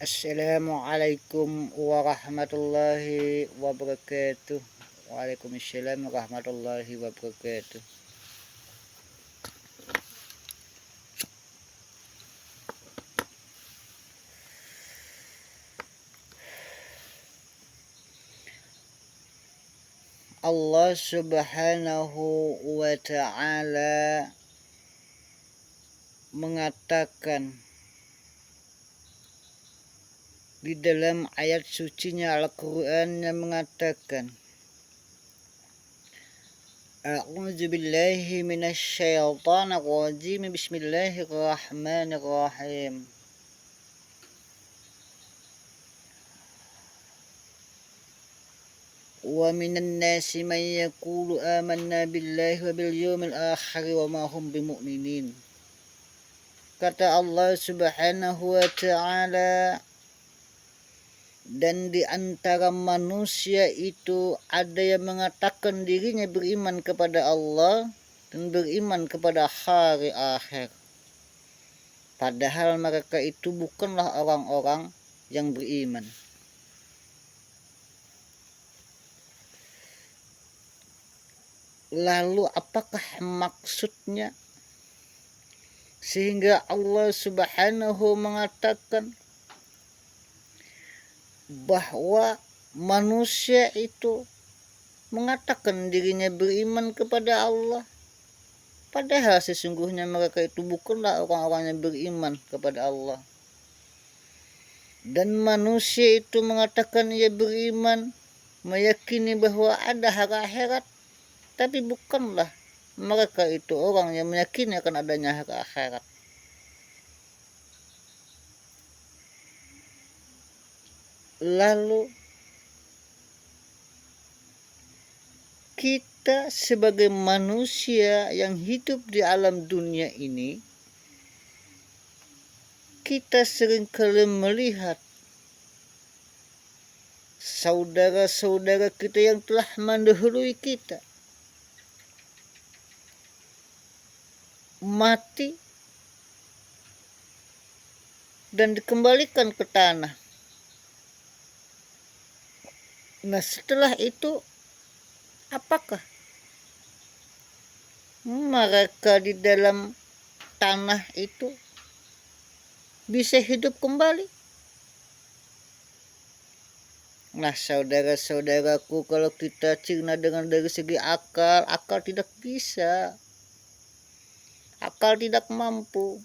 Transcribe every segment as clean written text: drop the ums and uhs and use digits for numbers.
Assalamualaikum warahmatullahi wabarakatuh. Waalaikumsalam warahmatullahi wabarakatuh. Allah subhanahu wa ta'ala mengatakan di dalam ayat sucinya Al-Quran yang mengatakan, A'udzu billahi minasyaitonir rajim. Bismillahirrahmanirrahim. Wa minan nasi man yaqulu amanna billahi wa bil yawmil akhir wa ma hum bimu'minin. Kata Allah subhanahu wa ta'ala, dan di antara manusia itu ada yang mengatakan dirinya beriman kepada Allah dan beriman kepada hari akhir. Padahal mereka itu bukanlah orang-orang yang beriman. Lalu apakah maksudnya? Sehingga Allah subhanahu mengatakan bahwa manusia itu mengatakan dirinya beriman kepada Allah, padahal sesungguhnya mereka itu bukanlah orang-orang yang beriman kepada Allah. Dan manusia itu mengatakan ia beriman, meyakini bahwa ada hari akhirat, tapi bukanlah mereka itu orang yang meyakini akan adanya hari akhirat. Lalu kita sebagai manusia yang hidup di alam dunia ini, kita seringkali melihat saudara-saudara kita yang telah mendahului kita mati dan dikembalikan ke tanah. Nah, setelah itu apakah mereka di dalam tanah itu bisa hidup kembali? Nah, saudara-saudaraku, kalau kita cerna dengan dari segi akal tidak bisa. Akal tidak mampu.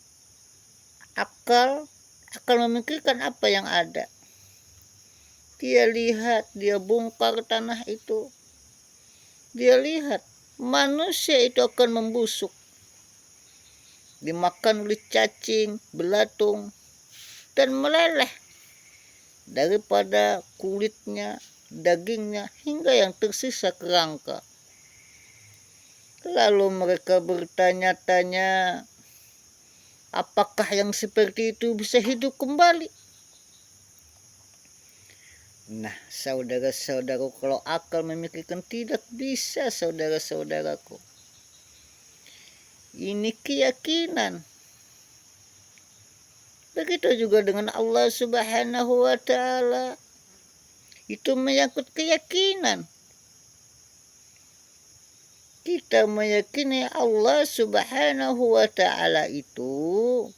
Akal akan memikirkan apa yang ada. Dia lihat, dia bongkar tanah itu. Dia lihat manusia itu akan membusuk, dimakan oleh cacing, belatung, dan meleleh daripada kulitnya, dagingnya, hingga yang tersisa kerangka. Lalu mereka bertanya-tanya, apakah yang seperti itu bisa hidup kembali? Nah, saudara-saudaraku, kalau akal memikirkan tidak bisa, saudara-saudaraku. Ini keyakinan. Begitu juga dengan Allah subhanahu wa ta'ala. Itu menyangkut keyakinan. Kita meyakini Allah subhanahu wa ta'ala itu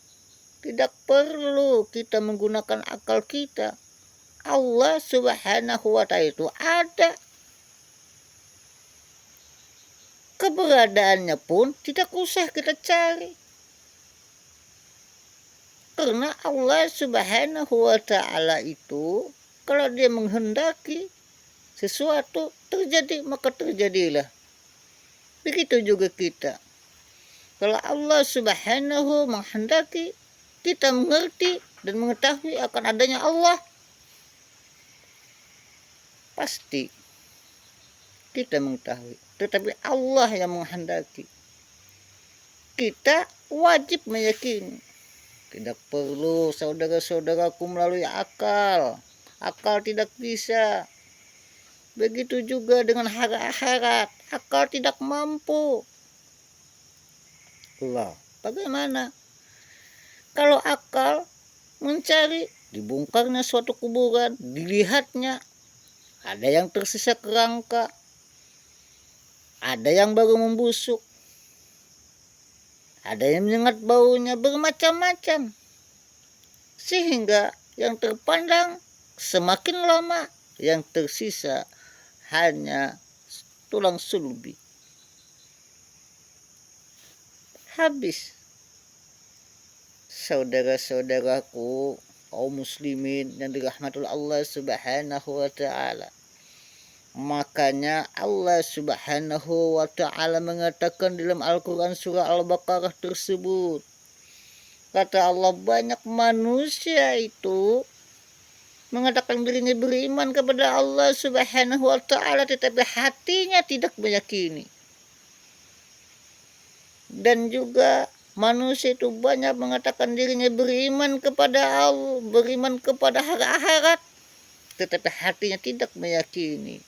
tidak perlu kita menggunakan akal kita. Allah subhanahu wa ta'ala itu ada. Keberadaannya pun tidak usah kita cari. Karena Allah subhanahu wa ta'ala itu, kalau dia menghendaki sesuatu terjadi, maka terjadilah. Begitu juga kita. Kalau Allah subhanahu menghendaki kita mengerti dan mengetahui akan adanya Allah, pasti kita mengetahui. Tetapi Allah yang menghendaki. Kita wajib meyakini. Tidak perlu saudara-saudaraku melalui akal. Akal tidak bisa. Begitu juga dengan hari akhirat. Akal tidak mampu. Allah, bagaimana? Kalau akal mencari dibongkarnya suatu kuburan, dilihatnya ada yang tersisa kerangka, ada yang baru membusuk, ada yang menyengat baunya, bermacam-macam. Sehingga yang terpandang semakin lama, yang tersisa hanya tulang sulbi. Habis. Saudara-saudaraku, kaum muslimin yang dirahmati Allah Subhanahu wa taala. Makanya Allah Subhanahu wa taala mengatakan dalam Al-Qur'an surah Al-Baqarah tersebut. Kata Allah, banyak manusia itu mengatakan dirinya beriman kepada Allah Subhanahu wa taala, tetapi hatinya tidak meyakini. Dan juga manusia itu banyak mengatakan dirinya beriman kepada Allah, beriman kepada hari akhirat, tetapi hatinya tidak meyakini.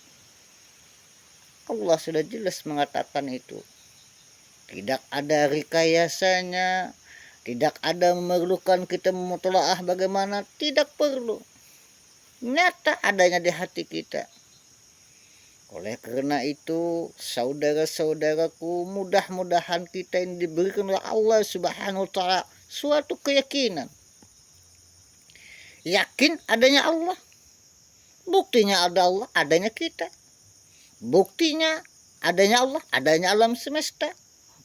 Allah sudah jelas mengatakan itu. Tidak ada rekayasanya, tidak ada memerlukan kita memutolaah bagaimana, tidak perlu. Nyata adanya di hati kita. Oleh karena itu, saudara-saudaraku, mudah-mudahan kita ini diberikan oleh Allah Subhanahu wa taala suatu keyakinan. Yakin adanya Allah. Buktinya ada Allah, adanya kita. Buktinya adanya Allah, adanya alam semesta.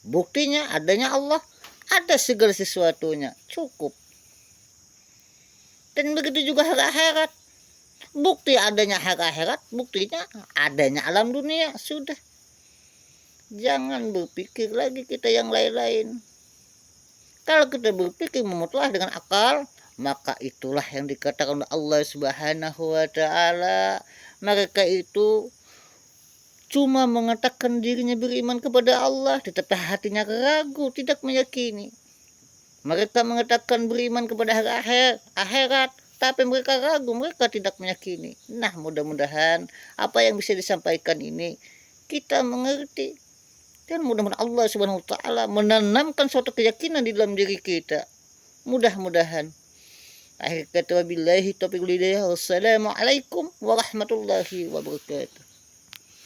Buktinya adanya Allah, ada segala sesuatunya. Cukup. Dan begitu juga hari akhirat. Bukti adanya hari akhirat, buktinya adanya alam dunia. Sudah. Jangan berpikir lagi kita yang lain-lain. Kalau kita berpikir memutlah dengan akal, maka itulah yang dikatakan oleh Allah Subhanahu wa taala. Mereka itu cuma mengatakan dirinya beriman kepada Allah, tetapi hatinya ragu, tidak meyakini. Mereka mengatakan beriman kepada hari akhirat, tapi mereka ragu, mereka tidak meyakini. Nah, mudah-mudahan apa yang bisa disampaikan ini kita mengerti. Dan mudah-mudahan Allah Subhanahu wa taala menanamkan suatu keyakinan di dalam diri kita. Mudah-mudahan. Akhir kata, wabillahi taufiq wal hidayah. Wassalamualaikum warahmatullahi wabarakatuh.